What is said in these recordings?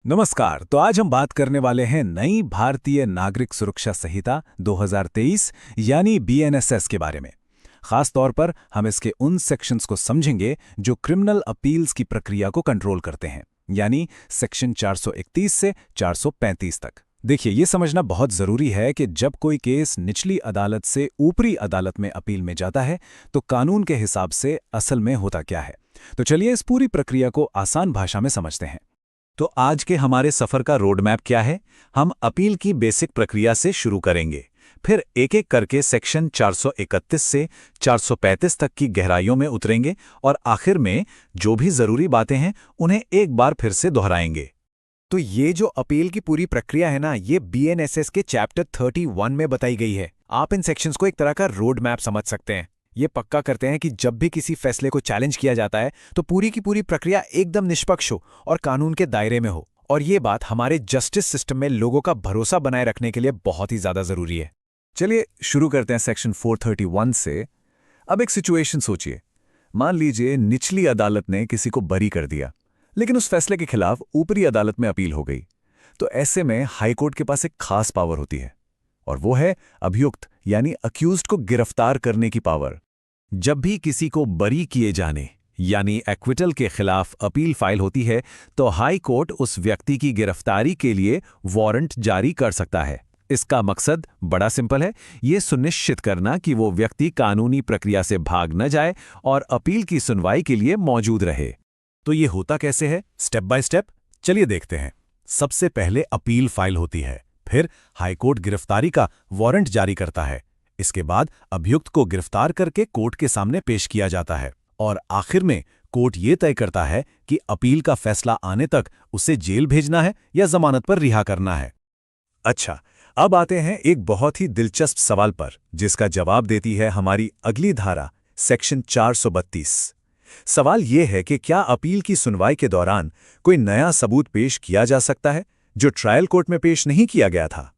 नमस्कार। तो आज हम बात करने वाले हैं नई भारतीय नागरिक सुरक्षा संहिता 2023 यानी बीएनएसएस के बारे में। खास तौर पर हम इसके उन सेक्शंस को समझेंगे जो क्रिमिनल अपील्स की प्रक्रिया को कंट्रोल करते हैं, यानी सेक्शन 431 से 435 तक। देखिए, ये समझना बहुत ज़रूरी है कि जब कोई केस निचली अदालत से ऊपरी अदालत में अपील में जाता है तो कानून के हिसाब से असल में होता क्या है। तो चलिए इस पूरी प्रक्रिया को आसान भाषा में समझते हैं। तो आज के हमारे सफर का रोड मैप क्या है? हम अपील की बेसिक प्रक्रिया से शुरू करेंगे, फिर एक एक करके सेक्शन 431 से 435 तक की गहराइयों में उतरेंगे और आखिर में जो भी जरूरी बातें हैं उन्हें एक बार फिर से दोहराएंगे। तो ये जो अपील की पूरी प्रक्रिया है ना, ये बीएनएसएस के चैप्टर 31 में बताई गई है। आप इन सेक्शंस को एक तरह का रोड मैप समझ सकते हैं। ये पक्का करते हैं कि जब भी किसी फैसले को चैलेंज किया जाता है तो पूरी की पूरी प्रक्रिया एकदम निष्पक्ष हो और कानून के दायरे में हो। और ये बात हमारे जस्टिस सिस्टम में लोगों का भरोसा बनाए रखने के लिए बहुत ही ज्यादा जरूरी है। चलिए शुरू करते हैं सेक्शन 431 से। अब एक सिचुएशन सोचिए। मान लीजिए निचली अदालत ने किसी को बरी कर दिया, लेकिन उस फैसले के खिलाफ ऊपरी अदालत में अपील हो गई। तो ऐसे में हाईकोर्ट के पास एक खास पावर होती है, और वो है अभियुक्त यानी अक्यूज्ड को गिरफ्तार करने की पावर। जब भी किसी को बरी किए जाने यानी एक्विटल के खिलाफ अपील फाइल होती है तो हाई कोर्ट उस व्यक्ति की गिरफ्तारी के लिए वारंट जारी कर सकता है। इसका मकसद बड़ा सिंपल है, ये सुनिश्चित करना कि वो व्यक्ति कानूनी प्रक्रिया से भाग न जाए और अपील की सुनवाई के लिए मौजूद रहे। तो ये होता कैसे है, स्टेप बाय स्टेप? चलिए देखते हैं। सबसे पहले अपील फाइल होती है, फिर हाईकोर्ट गिरफ्तारी का वारंट जारी करता है। इसके बाद अभियुक्त को गिरफ्तार करके कोर्ट के सामने पेश किया जाता है, और आखिर में कोर्ट ये तय करता है कि अपील का फैसला आने तक उसे जेल भेजना है या जमानत पर रिहा करना है। अच्छा, अब आते हैं एक बहुत ही दिलचस्प सवाल पर, जिसका जवाब देती है हमारी अगली धारा सेक्शन 432। सवाल यह है कि क्या अपील की सुनवाई के दौरान कोई नया सबूत पेश किया जा सकता है जो ट्रायल कोर्ट में पेश नहीं किया गया था?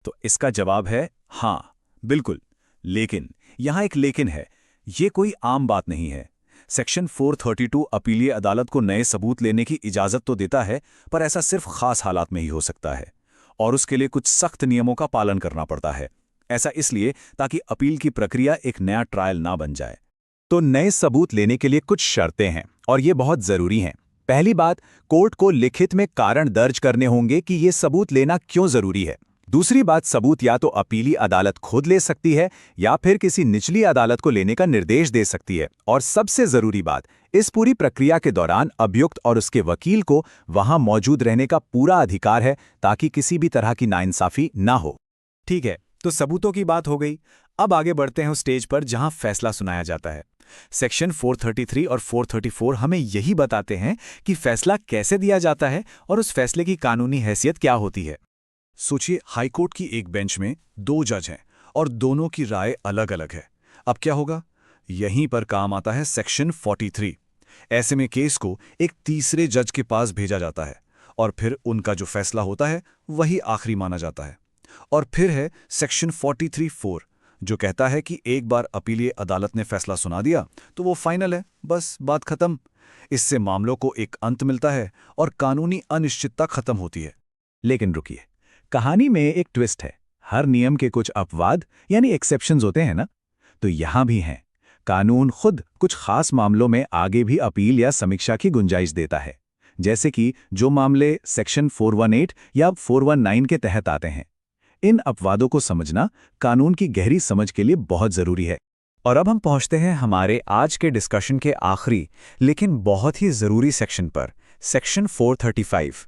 तो इसका जवाब है हाँ, बिल्कुल। लेकिन यहां एक लेकिन है, ये कोई आम बात नहीं है। सेक्शन 432 अपीलीय अदालत को नए सबूत लेने की इजाजत तो देता है, पर ऐसा सिर्फ खास हालात में ही हो सकता है, और उसके लिए कुछ सख्त नियमों का पालन करना पड़ता है। ऐसा इसलिए ताकि अपील की प्रक्रिया एक नया ट्रायल ना बन जाए। तो नए सबूत लेने के लिए कुछ शर्तें हैं, और ये बहुत जरूरी हैं। पहली बात, कोर्ट को लिखित में कारण दर्ज करने होंगे कि ये सबूत लेना क्यों जरूरी है। दूसरी बात, सबूत या तो अपीली अदालत खुद ले सकती है या फिर किसी निचली अदालत को लेने का निर्देश दे सकती है। और सबसे जरूरी बात, इस पूरी प्रक्रिया के दौरान अभियुक्त और उसके वकील को वहां मौजूद रहने का पूरा अधिकार है, ताकि किसी भी तरह की नाइंसाफी ना हो। ठीक है, तो सबूतों की बात हो गई। अब आगे बढ़ते हैं उस स्टेज पर जहां फैसला सुनाया जाता है। सेक्शन 433 और 434 हमें यही बताते हैं कि फैसला कैसे दिया जाता है और उस फैसले की कानूनी हैसियत क्या होती है। सोचिए, हाईकोर्ट की एक बेंच में दो जज हैं और दोनों की राय अलग अलग है। अब क्या होगा? यहीं पर काम आता है सेक्शन 43। ऐसे में केस को एक तीसरे जज के पास भेजा जाता है, और फिर उनका जो फैसला होता है वही आखिरी माना जाता है। और फिर है सेक्शन 43(4) जो कहता है कि एक बार अपीलीय अदालत ने फैसला सुना दिया तो वो फाइनल है, बस बात खत्म। इससे मामलों को एक अंत मिलता है और कानूनी अनिश्चितता खत्म होती है। लेकिन रुकिए, कहानी में एक ट्विस्ट है। हर नियम के कुछ अपवाद यानी एक्सेप्शंस होते हैं ना, तो यहां भी हैं। कानून खुद कुछ खास मामलों में आगे भी अपील या समीक्षा की गुंजाइश देता है, जैसे कि जो मामले सेक्शन 418 या 419 के तहत आते हैं। इन अपवादों को समझना कानून की गहरी समझ के लिए बहुत जरूरी है। और अब हम पहुंचते हैं हमारे आज के डिस्कशन के आखिरी लेकिन बहुत ही जरूरी सेक्शन पर, सेक्शन 435।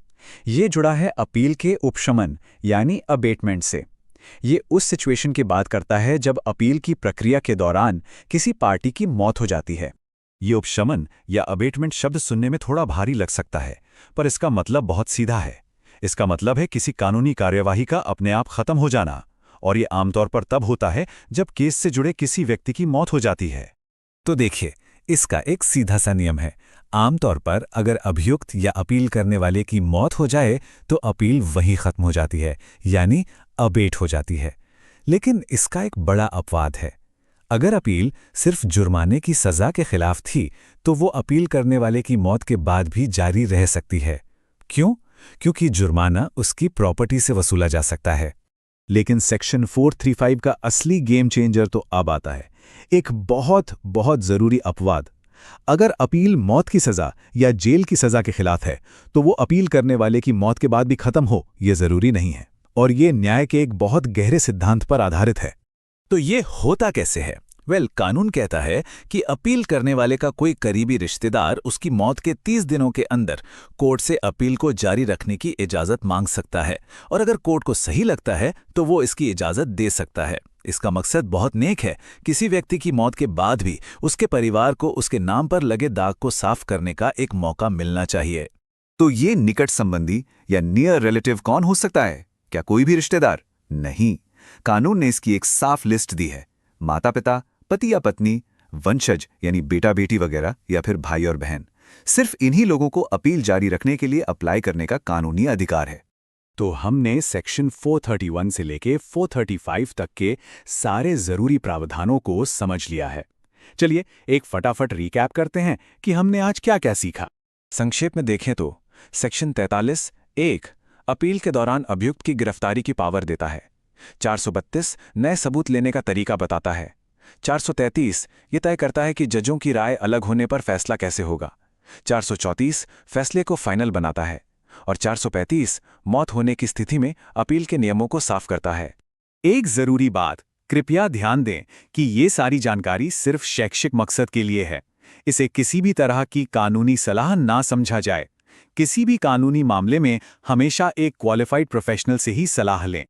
ये जुड़ा है अपील के उपशमन यानी अबेटमेंट से। ये उस सिचुएशन की बात करता है जब अपील की प्रक्रिया के दौरान किसी पार्टी की मौत हो जाती है। ये उपशमन या अबेटमेंट शब्द सुनने में थोड़ा भारी लग सकता है, पर इसका मतलब बहुत सीधा है। इसका मतलब है किसी कानूनी कार्यवाही का अपने आप खत्म हो जाना, और ये आमतौर पर तब होता है जब केस से जुड़े किसी व्यक्ति की मौत हो जाती है। तो देखिए, इसका एक सीधा सा नियम है। आमतौर पर अगर अभियुक्त या अपील करने वाले की मौत हो जाए तो अपील वहीं खत्म हो जाती है, यानी अबेट हो जाती है। लेकिन इसका एक बड़ा अपवाद है। अगर अपील सिर्फ जुर्माने की सजा के खिलाफ थी तो वो अपील करने वाले की मौत के बाद भी जारी रह सकती है। क्यों? क्योंकि जुर्माना उसकी प्रॉपर्टी से वसूला जा सकता है। लेकिन सेक्शन 435 का असली गेम चेंजर तो अब आता है, एक बहुत बहुत जरूरी अपवाद। अगर अपील मौत की सजा या जेल की सजा के खिलाफ है, तो वो अपील करने वाले की मौत के बाद भी खत्म हो, ये जरूरी नहीं है। और ये न्याय के एक बहुत गहरे सिद्धांत पर आधारित है। तो ये होता कैसे है? कानून कहता है कि अपील करने वाले का कोई करीबी रिश्तेदार उसकी मौत के 30 दिनों के अंदर कोर्ट से अपील को जारी रखने की इजाजत मांग सकता है, और अगर कोर्ट को सही लगता है तो वो इसकी इजाजत दे सकता है। इसका मकसद बहुत नेक है, किसी व्यक्ति की मौत के बाद भी उसके परिवार को उसके नाम पर लगे दाग को साफ करने का एक मौका मिलना चाहिए। तो ये निकट संबंधी या नियर रिलेटिव कौन हो सकता है? क्या कोई भी रिश्तेदार? नहीं, कानून ने इसकी एक साफ लिस्ट दी है। माता पिता, पति या पत्नी, वंशज यानी बेटा बेटी वगैरह, या फिर भाई और बहन। सिर्फ इन्हीं लोगों को अपील जारी रखने के लिए अप्लाई करने का कानूनी अधिकार है। तो हमने सेक्शन 431 से लेके 435 तक के सारे जरूरी प्रावधानों को समझ लिया है। चलिए एक फटाफट रिकैप करते हैं कि हमने आज क्या क्या सीखा। संक्षेप में देखें तो सेक्शन 43(1) अपील के दौरान अभियुक्त की गिरफ्तारी की पावर देता है। 432 नए सबूत लेने का तरीका बताता है। 433 ये तय करता है कि जजों की राय अलग होने पर फैसला कैसे होगा। 434 फैसले को फाइनल बनाता है। और 435 मौत होने की स्थिति में अपील के नियमों को साफ करता है। एक जरूरी बात, कृपया ध्यान दें कि ये सारी जानकारी सिर्फ शैक्षिक मकसद के लिए है। इसे किसी भी तरह की कानूनी सलाह ना समझा जाए। किसी भी कानूनी मामले में हमेशा एक क्वालिफाइड प्रोफेशनल से ही सलाह लें।